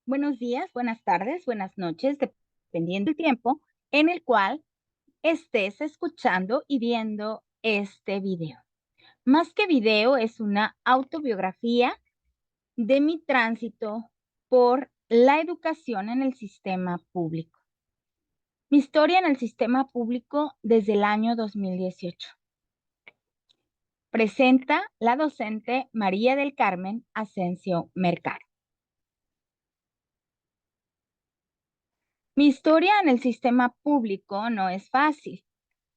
Buenos días, buenas tardes, buenas noches, dependiendo del tiempo en el cual estés escuchando y viendo este video. Más que video, es una autobiografía de mi tránsito por la educación en el sistema público. Mi historia en el sistema público desde el año 2018. Presenta la docente María del Carmen Asensio Mercado. Mi historia en el sistema público no es fácil.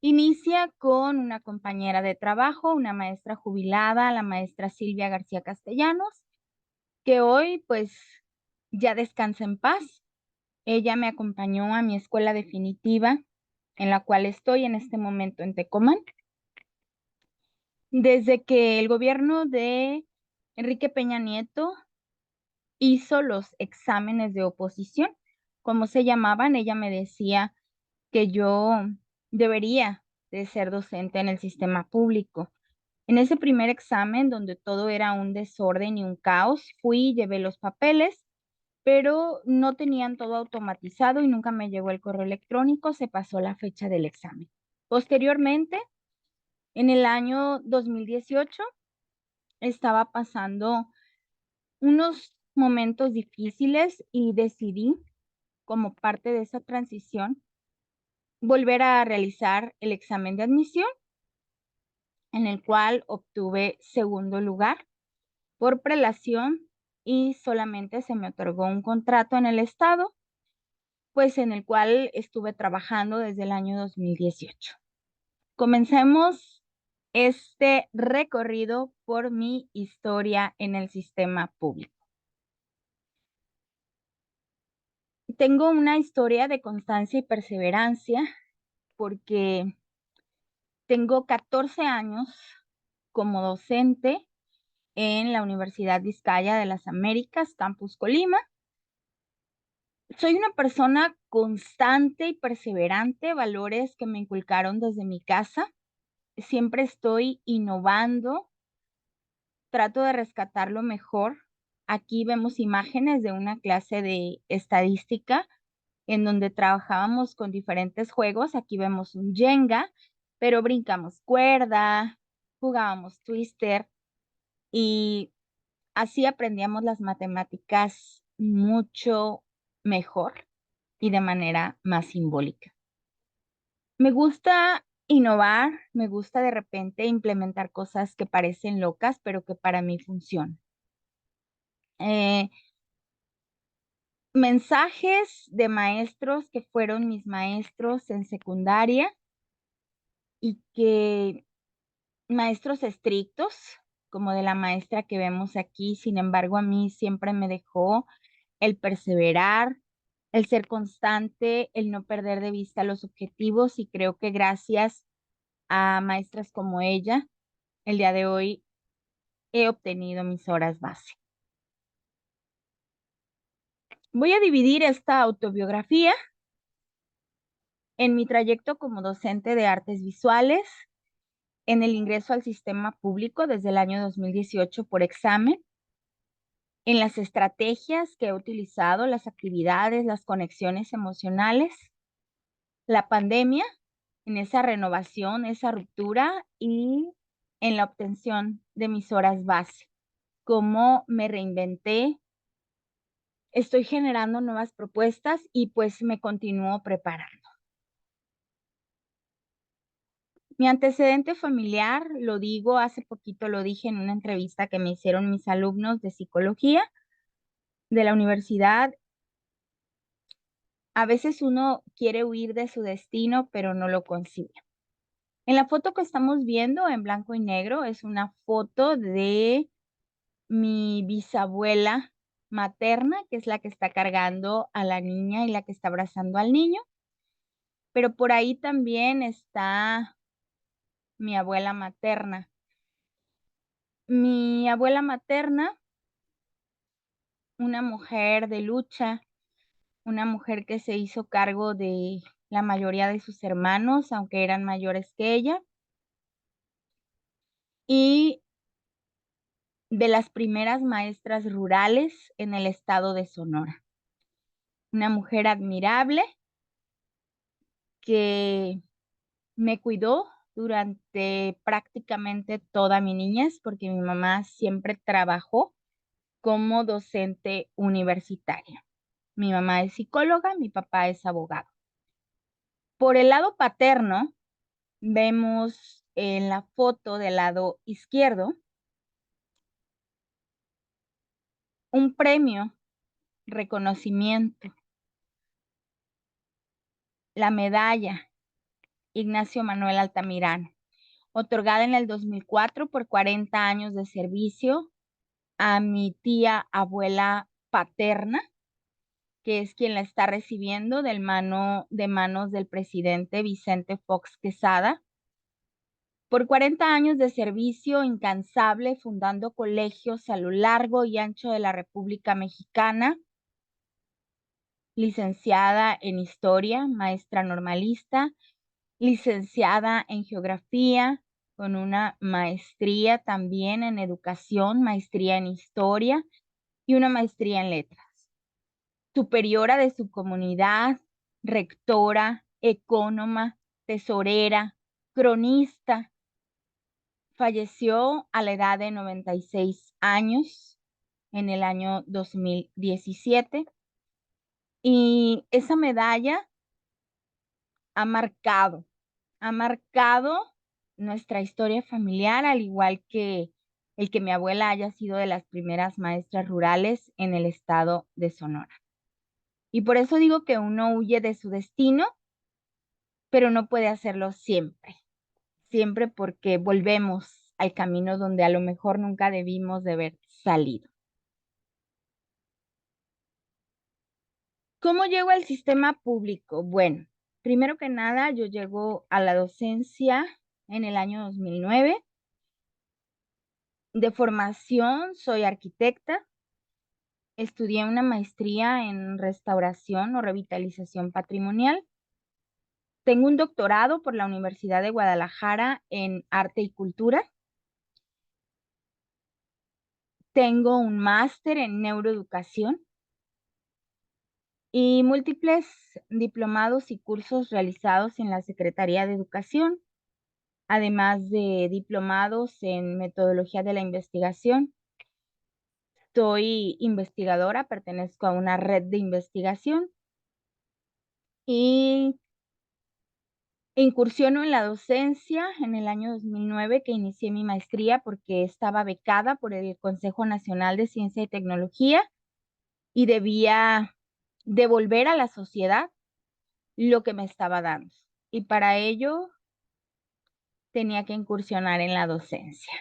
Inicia con una compañera de trabajo, una maestra jubilada, la maestra Silvia García Castellanos, que hoy pues ya descansa en paz. Ella me acompañó a mi escuela definitiva, en la cual estoy en este momento en Tecomán. Desde que el gobierno de Enrique Peña Nieto hizo los exámenes de oposición, como se llamaban, ella me decía que yo debería de ser docente en el sistema público. En ese primer examen, donde todo era un desorden y un caos, fui, llevé los papeles, pero no tenían todo automatizado y nunca me llegó el correo electrónico, se pasó la fecha del examen. Posteriormente, en el año 2018, estaba pasando unos momentos difíciles y decidí, como parte de esa transición, volver a realizar el examen de admisión, en el cual obtuve segundo lugar por prelación y solamente se me otorgó un contrato en el estado, pues en el cual estuve trabajando desde el año 2018. Comencemos este recorrido por mi historia en el sistema público. Tengo una historia de constancia y perseverancia porque tengo 14 años como docente en la Universidad Vizcaya de las Américas, Campus Colima. Soy una persona constante y perseverante, valores que me inculcaron desde mi casa. Siempre estoy innovando, trato de rescatar lo mejor. Aquí vemos imágenes de una clase de estadística en donde trabajábamos con diferentes juegos. Aquí vemos un Jenga, pero brincamos cuerda, jugábamos Twister y así aprendíamos las matemáticas mucho mejor y de manera más simbólica. Me gusta innovar, me gusta de repente implementar cosas que parecen locas, pero que para mí funcionan. Mensajes de maestros que fueron mis maestros en secundaria y que maestros estrictos, como de la maestra que vemos aquí, sin embargo, a mí siempre me dejó el perseverar, el ser constante, el no perder de vista los objetivos y creo que gracias a maestras como ella, el día de hoy he obtenido mis horas base. Voy a dividir esta autobiografía en mi trayecto como docente de artes visuales, en el ingreso al sistema público desde el año 2018 por examen, en las estrategias que he utilizado, las actividades, las conexiones emocionales, la pandemia, en esa renovación, esa ruptura y en la obtención de mis horas base. Cómo me reinventé, estoy generando nuevas propuestas y pues me continúo preparando. Mi antecedente familiar, lo digo, hace poquito lo dije en una entrevista que me hicieron mis alumnos de psicología de la universidad. A veces uno quiere huir de su destino, pero no lo consigue. En la foto que estamos viendo en blanco y negro es una foto de mi bisabuela materna, que es la que está cargando a la niña y la que está abrazando al niño, pero por ahí también está mi abuela materna. Mi abuela materna, una mujer de lucha, una mujer que se hizo cargo de la mayoría de sus hermanos, aunque eran mayores que ella, y de las primeras maestras rurales en el estado de Sonora. una mujer admirable que me cuidó durante prácticamente toda mi niñez, porque mi mamá siempre trabajó como docente universitaria. Mi mamá es psicóloga, mi papá es abogado. Por el lado paterno, vemos en la foto del lado izquierdo un premio, reconocimiento, la medalla Ignacio Manuel Altamirano, otorgada en el 2004 por 40 años de servicio a mi tía abuela paterna, que es quien la está recibiendo de manos del presidente Vicente Fox Quesada, por 40 años de servicio incansable, fundando colegios a lo largo y ancho de la República Mexicana, licenciada en Historia, maestra normalista, licenciada en Geografía, con una maestría también en Educación, maestría en Historia y una maestría en Letras. Superiora de su comunidad, rectora, ecónoma, tesorera, cronista. Falleció a la edad de 96 años en el año 2017 y esa medalla ha marcado, ha marcado nuestra historia familiar, al igual que el que mi abuela haya sido de las primeras maestras rurales en el estado de Sonora. Y por eso digo que uno huye de su destino, pero no puede hacerlo siempre, siempre porque volvemos al camino donde a lo mejor nunca debimos de haber salido. ¿Cómo llego al sistema público? Bueno, primero que nada, yo llego a la docencia en el año 2009. De formación soy arquitecta. Estudié una maestría en restauración o revitalización patrimonial. Tengo un doctorado por la Universidad de Guadalajara en arte y cultura. Tengo un máster en neuroeducación y múltiples diplomados y cursos realizados en la Secretaría de Educación, además de diplomados en metodología de la investigación. Soy investigadora, pertenezco a una red de investigación y incursiono en la docencia en el año 2009 que inicié mi maestría porque estaba becada por el Consejo Nacional de Ciencia y Tecnología y debía devolver a la sociedad lo que me estaba dando. Y para ello tenía que incursionar en la docencia.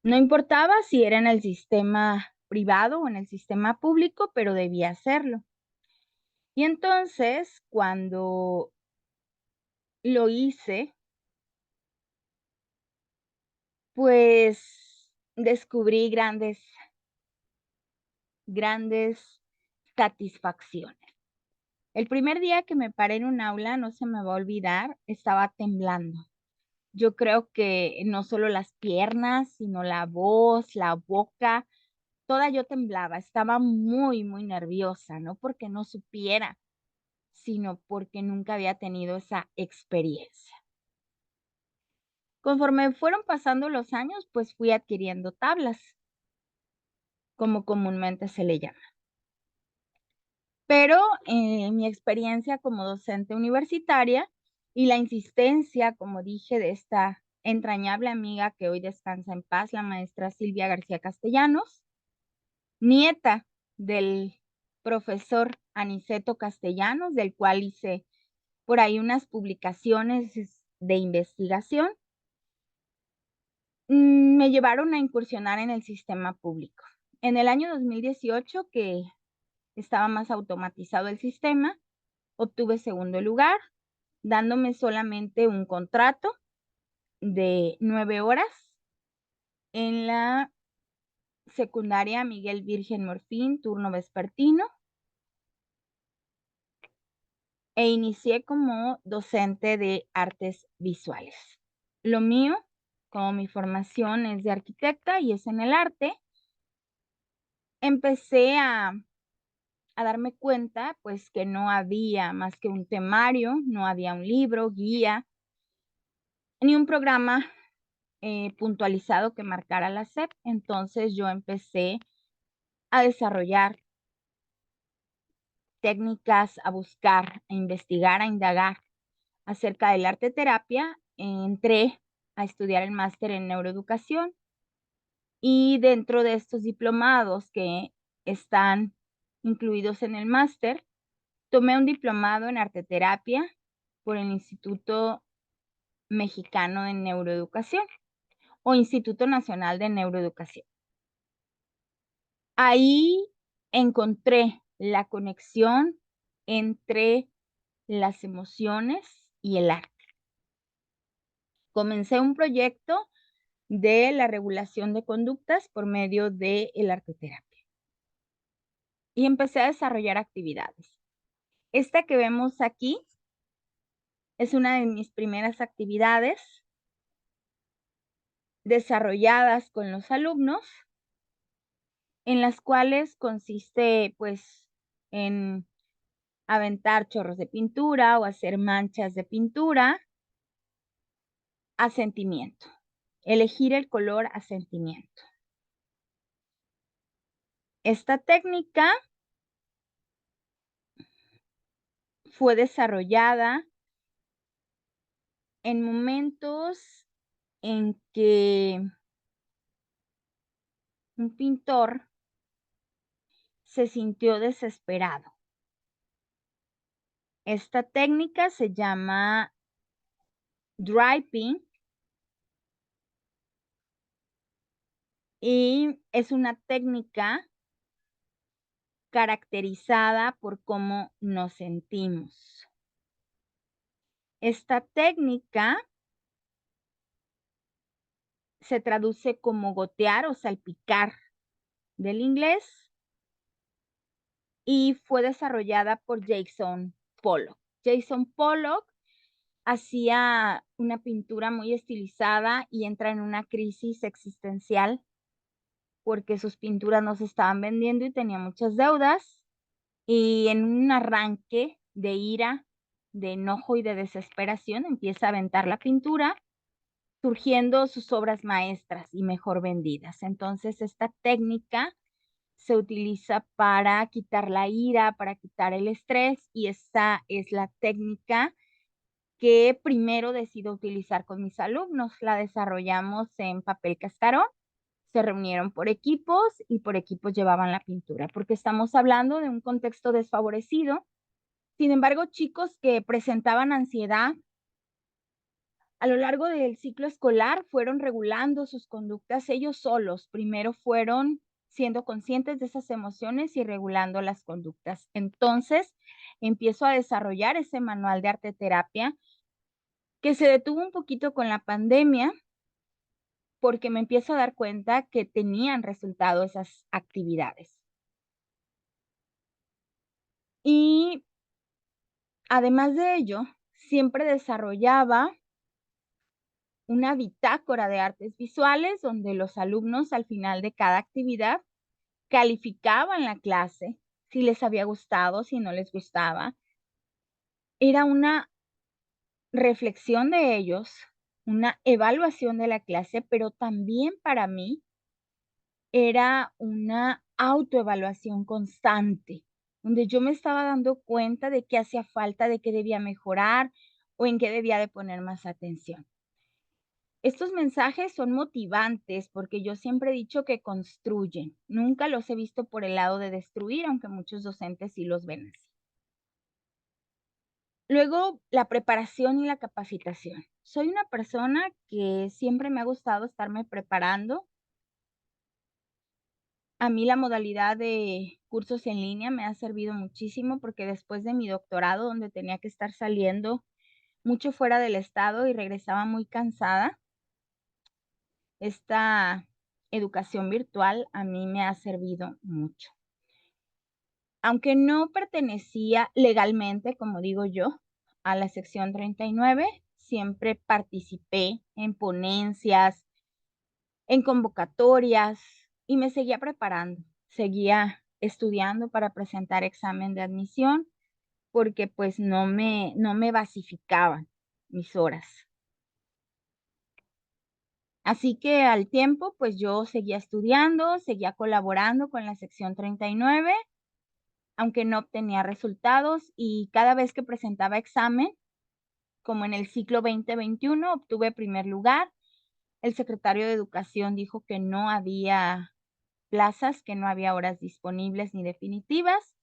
No importaba si era en el sistema privado o en el sistema público, pero debía hacerlo. Y entonces, cuando lo hice, pues descubrí grandes satisfacciones. El primer día que me paré en un aula, no se me va a olvidar, estaba temblando. Yo creo que no solo las piernas, sino la voz, la boca, toda yo temblaba. Estaba muy, muy nerviosa, no porque no supiera, sino porque nunca había tenido esa experiencia. Conforme fueron pasando los años, pues fui adquiriendo tablas, como comúnmente se le llama. Pero mi experiencia como docente universitaria y la insistencia, como dije, de esta entrañable amiga que hoy descansa en paz, la maestra Silvia García Castellanos, nieta del profesor Aniceto Castellanos, del cual hice por ahí unas publicaciones de investigación, me llevaron a incursionar en el sistema público. En el año 2018, que estaba más automatizado el sistema, obtuve segundo lugar, dándome solamente un contrato de 9 horas en la secundaria Miguel Virgen Morfín, turno vespertino, e inicié como docente de artes visuales. Lo mío, como mi formación es de arquitecta y es en el arte, empecé a a darme cuenta, pues, que no había más que un temario, no había un libro, guía, ni un programa, puntualizado que marcara la SEP. Entonces, yo empecé a desarrollar técnicas, a buscar, a investigar, a indagar acerca del arte terapia. Entré a estudiar el máster en neuroeducación y dentro de estos diplomados que están incluidos en el máster, tomé un diplomado en arteterapia por el Instituto Mexicano de Neuroeducación o Instituto Nacional de Neuroeducación. Ahí encontré la conexión entre las emociones y el arte. Comencé un proyecto de la regulación de conductas por medio de el arteterapia y empecé a desarrollar actividades. Esta que vemos aquí es una de mis primeras actividades desarrolladas con los alumnos, en las cuales consiste, pues, en aventar chorros de pintura o hacer manchas de pintura a sentimiento, elegir el color a sentimiento. Esta técnica fue desarrollada en momentos en que un pintor se sintió desesperado. Esta técnica se llama dry paint y es una técnica caracterizada por cómo nos sentimos. Esta técnica se traduce como gotear o salpicar del inglés y fue desarrollada por Jason Pollock. Jason Pollock hacía una pintura muy estilizada y entra en una crisis existencial porque sus pinturas no se estaban vendiendo y tenía muchas deudas. Y en un arranque de ira, de enojo y de desesperación, empieza a aventar la pintura, surgiendo sus obras maestras y mejor vendidas. Entonces, esta técnica se utiliza para quitar la ira, para quitar el estrés, y esta es la técnica que primero decido utilizar con mis alumnos. La desarrollamos en papel cascarón, se reunieron por equipos y por equipos llevaban la pintura, porque estamos hablando de un contexto desfavorecido. Sin embargo, chicos que presentaban ansiedad a lo largo del ciclo escolar fueron regulando sus conductas ellos solos. Primero fueron siendo conscientes de esas emociones y regulando las conductas. Entonces, empiezo a desarrollar ese manual de arteterapia que se detuvo un poquito con la pandemia porque me empiezo a dar cuenta que tenían resultado esas actividades. Y además de ello, siempre desarrollaba una bitácora de artes visuales donde los alumnos al final de cada actividad calificaban la clase, si les había gustado, si no les gustaba. Era una reflexión de ellos, una evaluación de la clase, pero también para mí era una autoevaluación constante, donde yo me estaba dando cuenta de qué hacía falta, de qué debía mejorar o en qué debía de poner más atención. Estos mensajes son motivantes porque yo siempre he dicho que construyen. Nunca los he visto por el lado de destruir, aunque muchos docentes sí los ven así. Luego, la preparación y la capacitación. Soy una persona que siempre me ha gustado estarme preparando. A mí la modalidad de cursos en línea me ha servido muchísimo porque después de mi doctorado, donde tenía que estar saliendo mucho fuera del estado y regresaba muy cansada, esta educación virtual a mí me ha servido mucho. Aunque no pertenecía legalmente, como digo yo, a la sección 39, siempre participé en ponencias, en convocatorias y me seguía preparando. Seguía estudiando para presentar examen de admisión, porque, pues, no me basificaban mis horas. Así que al tiempo, pues, yo seguía estudiando, seguía colaborando con la sección 39, aunque no obtenía resultados, y cada vez que presentaba examen, como en el ciclo 2021, obtuve primer lugar. El secretario de Educación dijo que no había plazas, que no había horas disponibles ni definitivas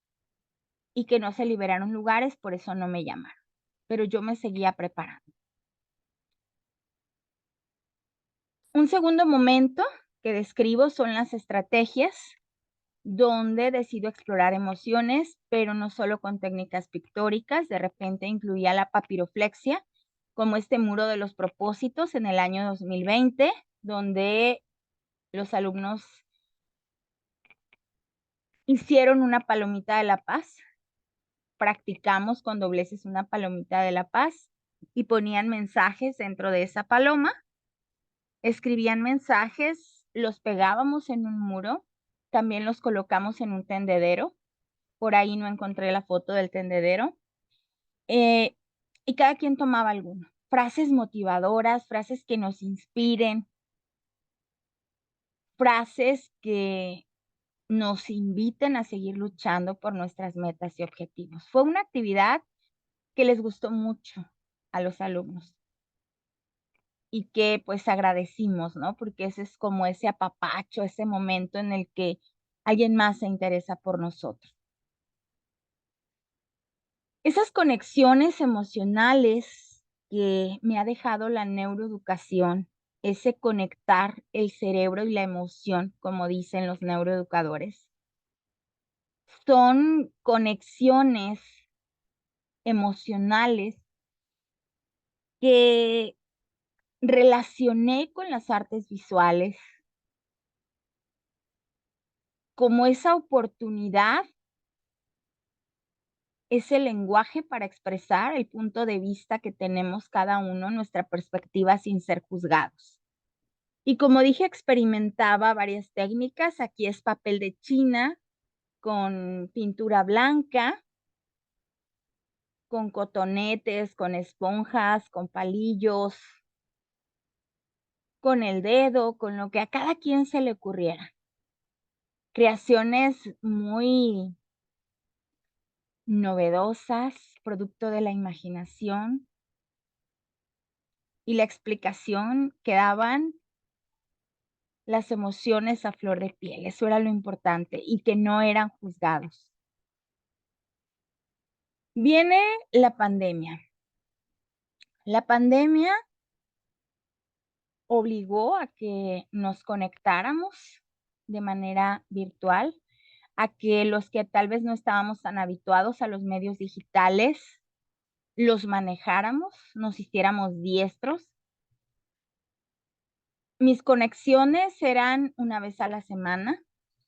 y que no se liberaron lugares, por eso no me llamaron, pero yo me seguía preparando. Un segundo momento que describo son las estrategias, donde decido explorar emociones, pero no solo con técnicas pictóricas, de repente incluía la papiroflexia, como este muro de los propósitos en el año 2020, donde los alumnos hicieron una palomita de la paz, practicamos con dobleces una palomita de la paz y ponían mensajes dentro de esa paloma, escribían mensajes, los pegábamos en un muro, también los colocamos en un tendedero, por ahí no encontré la foto del tendedero, eh, y cada quien tomaba alguno. Frases motivadoras, frases que nos inspiren, frases que nos inviten a seguir luchando por nuestras metas y objetivos. Fue una actividad que les gustó mucho a los alumnos y que, pues, agradecimos, ¿no? Porque ese es como ese apapacho, ese momento en el que alguien más se interesa por nosotros. Esas conexiones emocionales que me ha dejado la neuroeducación, ese conectar el cerebro y la emoción, como dicen los neuroeducadores, son conexiones emocionales que relacioné con las artes visuales como esa oportunidad, ese lenguaje para expresar el punto de vista que tenemos cada uno, nuestra perspectiva sin ser juzgados. Y como dije, experimentaba varias técnicas. Aquí es papel de China con pintura blanca, con cotonetes, con esponjas, con palillos, con el dedo, con lo que a cada quien se le ocurriera. Creaciones muy novedosas, producto de la imaginación y la explicación que daban las emociones a flor de piel. Eso era lo importante y que no eran juzgados. Viene la pandemia. La pandemia obligó a que nos conectáramos de manera virtual, a que los que tal vez no estábamos tan habituados a los medios digitales, los manejáramos, nos hiciéramos diestros. Mis conexiones eran una vez a la semana,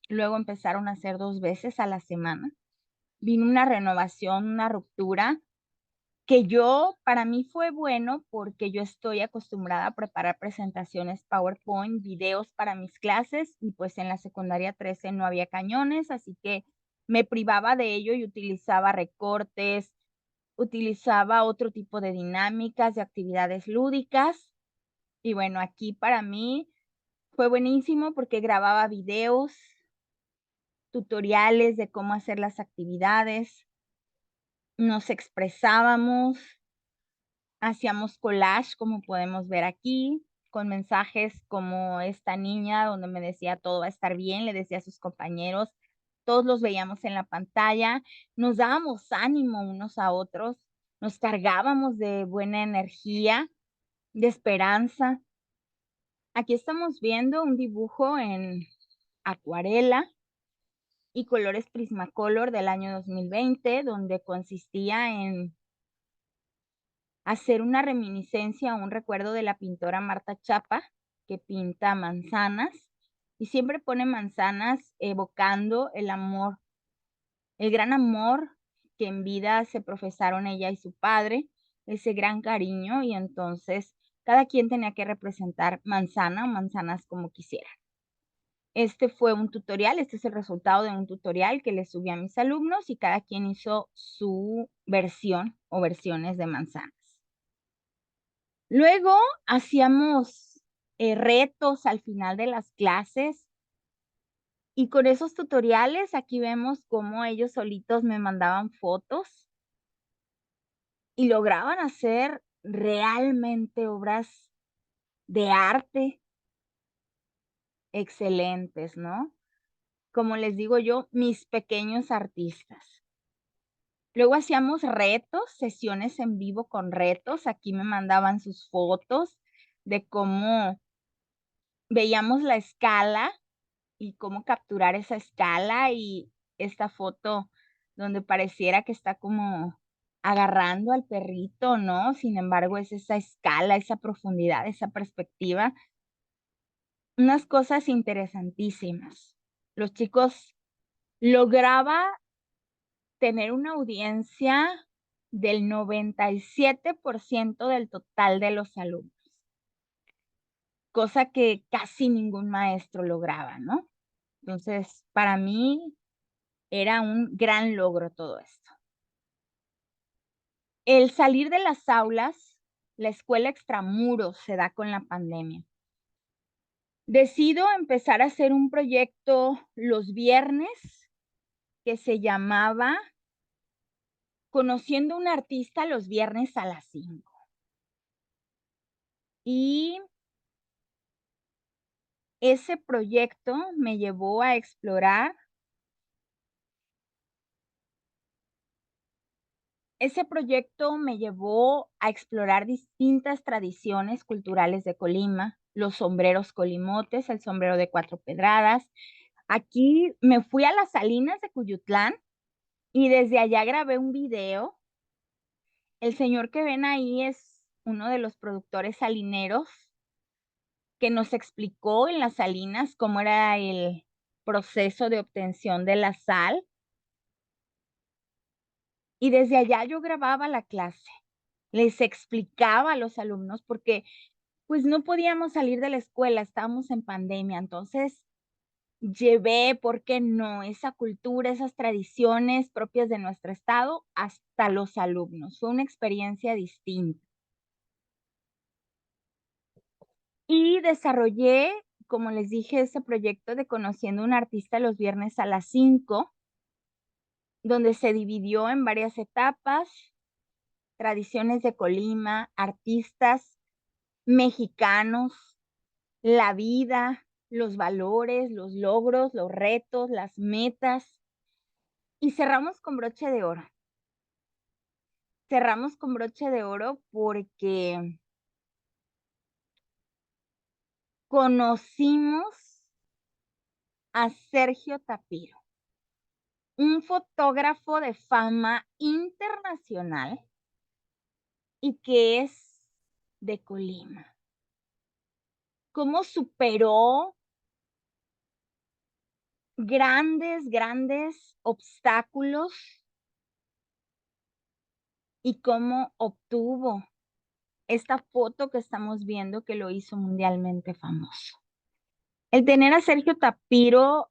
luego empezaron a ser 2 veces a la semana. Vino una renovación, una ruptura que yo para mí fue bueno, porque yo estoy acostumbrada a preparar presentaciones PowerPoint, videos para mis clases, y pues en la secundaria 13 no había cañones, así que me privaba de ello y utilizaba recortes, utilizaba otro tipo de dinámicas, de actividades lúdicas. Y bueno, aquí para mí fue buenísimo porque grababa videos, tutoriales de cómo hacer las actividades, nos expresábamos, hacíamos collage, como podemos ver aquí, con mensajes como esta niña donde me decía: "Todo va a estar bien", le decía a sus compañeros, todos los veíamos en la pantalla, nos dábamos ánimo unos a otros, nos cargábamos de buena energía, de esperanza. Aquí estamos viendo un dibujo en acuarela y colores Prismacolor del año 2020, donde consistía en hacer una reminiscencia, un recuerdo de la pintora Marta Chapa, que pinta manzanas, y siempre pone manzanas evocando el amor, el gran amor que en vida se profesaron ella y su padre, ese gran cariño, y entonces cada quien tenía que representar manzana o manzanas como quisiera. Este fue un tutorial, este es el resultado de un tutorial que le subí a mis alumnos y cada quien hizo su versión o versiones de manzanas. Luego hacíamos, retos al final de las clases y con esos tutoriales aquí vemos cómo ellos solitos me mandaban fotos y lograban hacer realmente obras de arte excelentes, ¿no? Como les digo yo, mis pequeños artistas. Luego hacíamos retos, sesiones en vivo con retos. Aquí me mandaban sus fotos de cómo veíamos la escala y cómo capturar esa escala y esta foto donde pareciera que está como agarrando al perrito, ¿no? Sin embargo, es esa escala, esa profundidad, esa perspectiva. Unas cosas interesantísimas. Los chicos lograba tener una audiencia del 97% del total de los alumnos, cosa que casi ningún maestro lograba, ¿no? Entonces, para mí era un gran logro todo esto. El salir de las aulas, la escuela extramuros se da con la pandemia. Decido empezar a hacer un proyecto los viernes que se llamaba Conociendo a un artista los viernes a las 5. Y ese proyecto me llevó a explorar distintas tradiciones culturales de Colima, los sombreros colimotes, el sombrero de 4 pedradas. Aquí me fui a las Salinas de Cuyutlán y desde allá grabé un video. El señor que ven ahí es uno de los productores salineros que nos explicó en las salinas cómo era el proceso de obtención de la sal. Y desde allá yo grababa la clase, les explicaba a los alumnos porque, pues, no podíamos salir de la escuela, estábamos en pandemia. Entonces, llevé, ¿por qué no?, esa cultura, esas tradiciones propias de nuestro estado hasta los alumnos. Fue una experiencia distinta. Y desarrollé, como les dije, ese proyecto de Conociendo a un artista los viernes a las 5, donde se dividió en varias etapas, tradiciones de Colima, artistas mexicanos, la vida, los valores, los logros, los retos, las metas, y cerramos con broche de oro. Cerramos con broche de oro porque conocimos a Sergio Tapiro, un fotógrafo de fama internacional y que es de Colima. Cómo superó grandes obstáculos y cómo obtuvo esta foto que estamos viendo que lo hizo mundialmente famoso. El tener a Sergio Tapiro,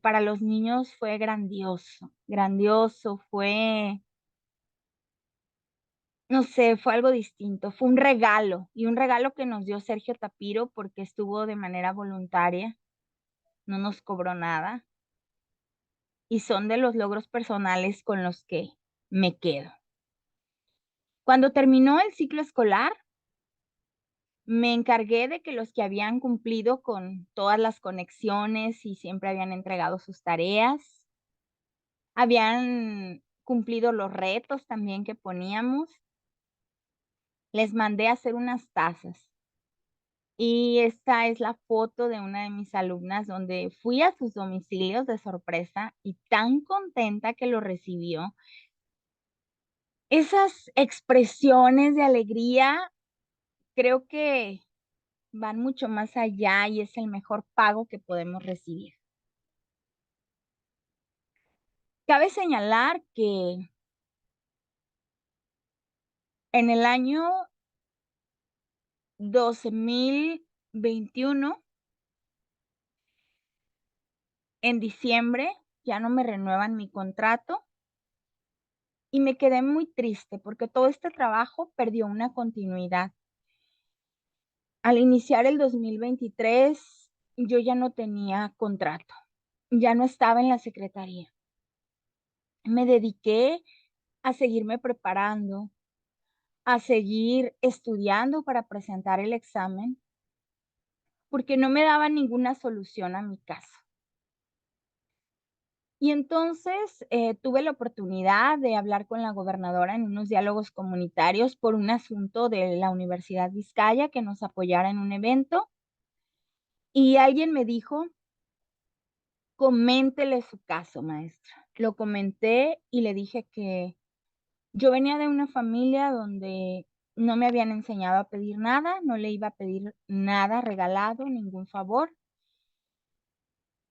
para los niños fue grandioso, grandioso, fue, no sé, fue algo distinto, fue un regalo, y un regalo que nos dio Sergio Tapiro porque estuvo de manera voluntaria, no nos cobró nada, y son de los logros personales con los que me quedo. Cuando terminó el ciclo escolar, me encargué de que los que habían cumplido con todas las conexiones y siempre habían entregado sus tareas, habían cumplido los retos también que poníamos, les mandé a hacer unas tazas. Y esta es la foto de una de mis alumnas donde fui a sus domicilios de sorpresa y tan contenta que lo recibió. Esas expresiones de alegría creo que van mucho más allá y es el mejor pago que podemos recibir. Cabe señalar que en el año 2021 En diciembre ya no me renuevan mi contrato y me quedé muy triste porque todo este trabajo perdió una continuidad. Al iniciar el 2023, yo ya no tenía contrato, ya no estaba en la secretaría. Me dediqué a seguirme preparando, a seguir estudiando para presentar el examen, porque no me daban ninguna solución a mi caso. Y entonces, tuve la oportunidad de hablar con la gobernadora en unos diálogos comunitarios por un asunto de la Universidad Vizcaya que nos apoyara en un evento, y alguien me dijo: "Coméntele su caso, maestra". Lo comenté y le dije que yo venía de una familia donde no me habían enseñado a pedir nada, no le iba a pedir nada regalado, ningún favor.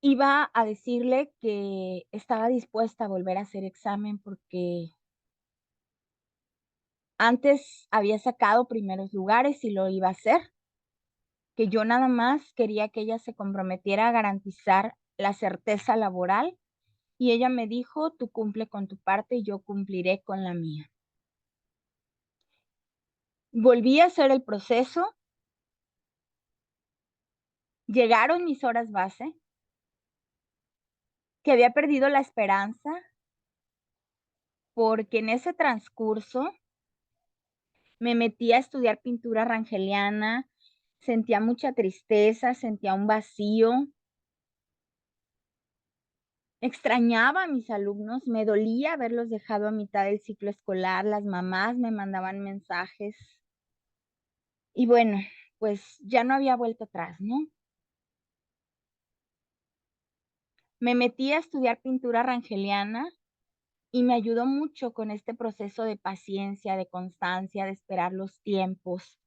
Iba a decirle que estaba dispuesta a volver a hacer examen porque antes había sacado primeros lugares y lo iba a hacer, que yo nada más quería que ella se comprometiera a garantizar la certeza laboral, y ella me dijo: "Tú cumple con tu parte y yo cumpliré con la mía". Volví a hacer el proceso, llegaron mis horas base, que había perdido la esperanza, porque en ese transcurso me metí a estudiar pintura rangeliana, sentía mucha tristeza, sentía un vacío. Extrañaba a mis alumnos, me dolía haberlos dejado a mitad del ciclo escolar, las mamás me mandaban mensajes y bueno, pues ya no había vuelta atrás, ¿no? Me metí a estudiar pintura rangeliana y me ayudó mucho con este proceso de paciencia, de constancia, de esperar los tiempos.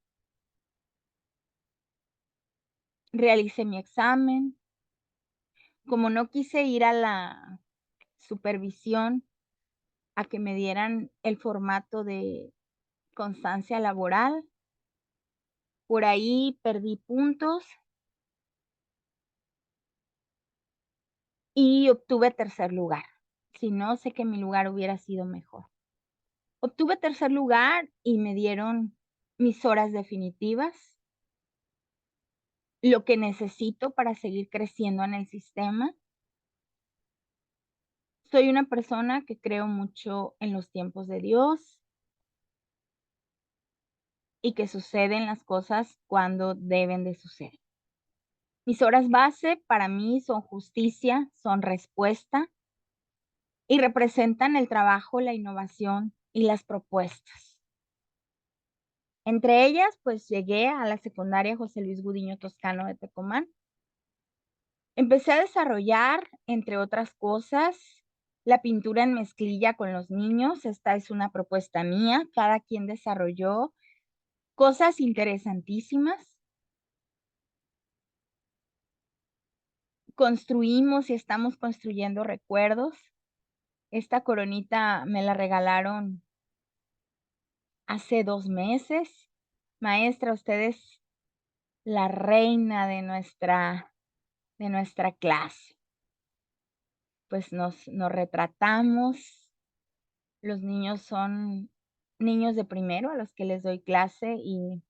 Realicé mi examen, como no quise ir a la supervisión a que me dieran el formato de constancia laboral, por ahí perdí puntos y obtuve tercer lugar. Si no, sé que mi lugar hubiera sido mejor. Obtuve tercer lugar y me dieron mis horas definitivas, lo que necesito para seguir creciendo en el sistema. Soy una persona que creo mucho en los tiempos de Dios y que suceden las cosas cuando deben de suceder. Mis horas base para mí son justicia, son respuesta y representan el trabajo, la innovación y las propuestas. Entre ellas, pues llegué a la secundaria José Luis Gudiño Toscano de Tecomán. Empecé a desarrollar, entre otras cosas, la pintura en mezclilla con los niños. Esta es una propuesta mía. Cada quien desarrolló cosas interesantísimas. Construimos y estamos construyendo recuerdos. Esta coronita me la regalaron hace 2 meses. Maestra, usted es la reina de nuestra clase. Pues nos retratamos. Los niños son niños de primero a los que les doy clase y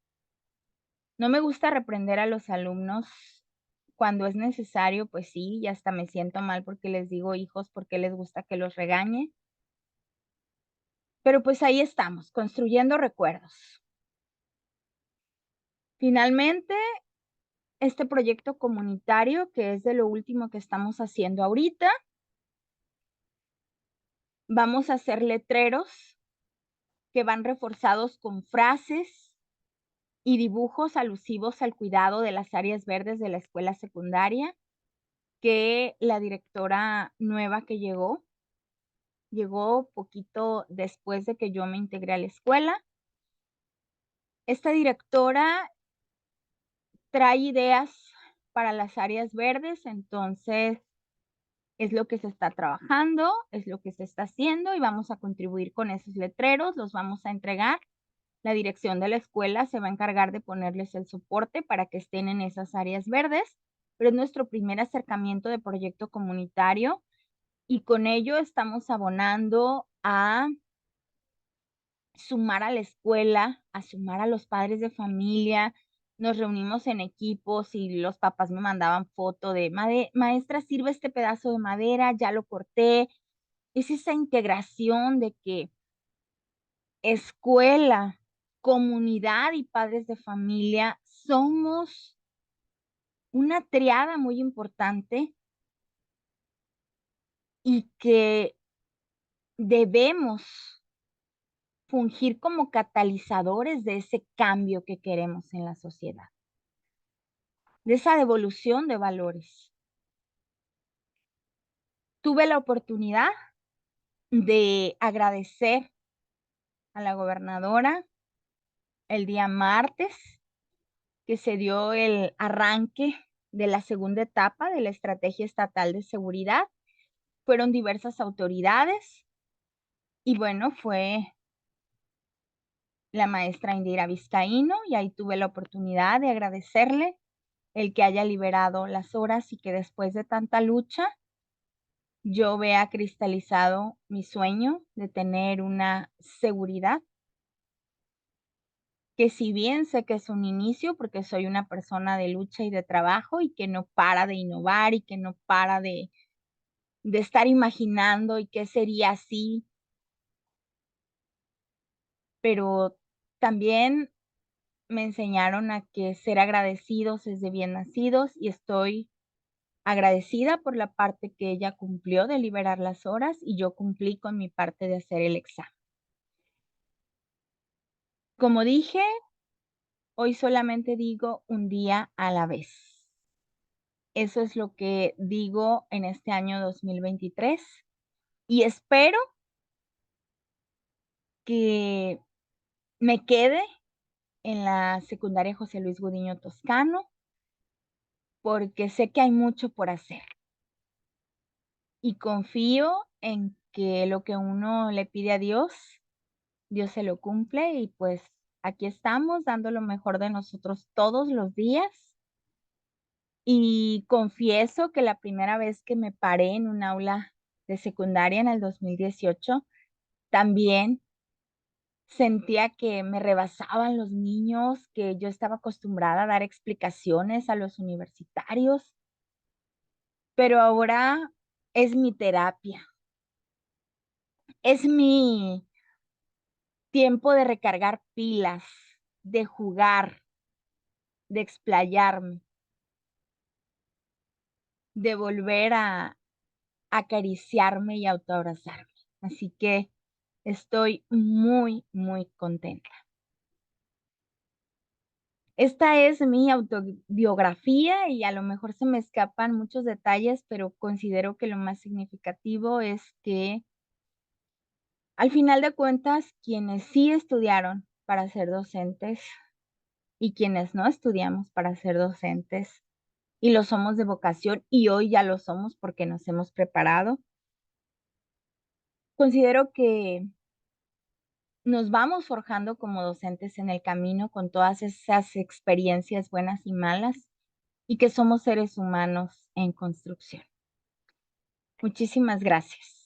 no me gusta reprender a los alumnos cuando es necesario, pues sí, y hasta me siento mal porque les digo: "Hijos, ¿por qué les gusta que los regañe?". Pero, pues, ahí estamos, construyendo recuerdos. Finalmente, este proyecto comunitario, que es de lo último que estamos haciendo ahorita, vamos a hacer letreros que van reforzados con frases y dibujos alusivos al cuidado de las áreas verdes de la escuela secundaria, que la directora nueva que llegó poquito después de que yo me integré a la escuela. Esta directora trae ideas para las áreas verdes, entonces es lo que se está trabajando, es lo que se está haciendo y vamos a contribuir con esos letreros, los vamos a entregar. La dirección de la escuela se va a encargar de ponerles el soporte para que estén en esas áreas verdes pero es nuestro primer acercamiento de proyecto comunitario y con ello estamos abonando a sumar a la escuela, a sumar a los padres de familia. Nos reunimos en equipos y los papás me mandaban foto de maestra, sirve este pedazo de madera, ya lo corté. Es esa integración de que escuela, comunidad y padres de familia somos una triada muy importante y que debemos fungir como catalizadores de ese cambio que queremos en la sociedad, de esa devolución de valores. Tuve la oportunidad de agradecer a la gobernadora el día martes, que se dio el arranque de la segunda etapa de la Estrategia Estatal de Seguridad. Fueron diversas autoridades y bueno, fue la maestra Indira Vizcaíno y ahí tuve la oportunidad de agradecerle el que haya liberado las horas y que después de tanta lucha yo vea cristalizado mi sueño de tener una seguridad que si bien sé que es un inicio, porque soy una persona de lucha y de trabajo y que no para de innovar y que no para de estar imaginando y qué sería así, pero también me enseñaron a que ser agradecidos es de bien nacidos y estoy agradecida por la parte que ella cumplió de liberar las horas y yo cumplí con mi parte de hacer el examen. Como dije, hoy solamente digo un día a la vez. Eso es lo que digo en este año 2023 y espero que me quede en la secundaria José Luis Gudiño Toscano, porque sé que hay mucho por hacer y confío en que lo que uno le pide a Dios, Dios se lo cumple y pues aquí estamos dando lo mejor de nosotros todos los días. Y confieso que la primera vez que me paré en un aula de secundaria en el 2018 también sentía que me rebasaban los niños, que yo estaba acostumbrada a dar explicaciones a los universitarios, pero ahora es mi terapia, es mi tiempo de recargar pilas, de jugar, de explayarme, de volver a acariciarme y autoabrazarme. Así que estoy muy, muy contenta. Esta es mi autobiografía y a lo mejor se me escapan muchos detalles, pero considero que lo más significativo es que, al final de cuentas, quienes sí estudiaron para ser docentes y quienes no estudiamos para ser docentes y lo somos de vocación y hoy ya lo somos porque nos hemos preparado, considero que nos vamos forjando como docentes en el camino con todas esas experiencias buenas y malas y que somos seres humanos en construcción. Muchísimas gracias.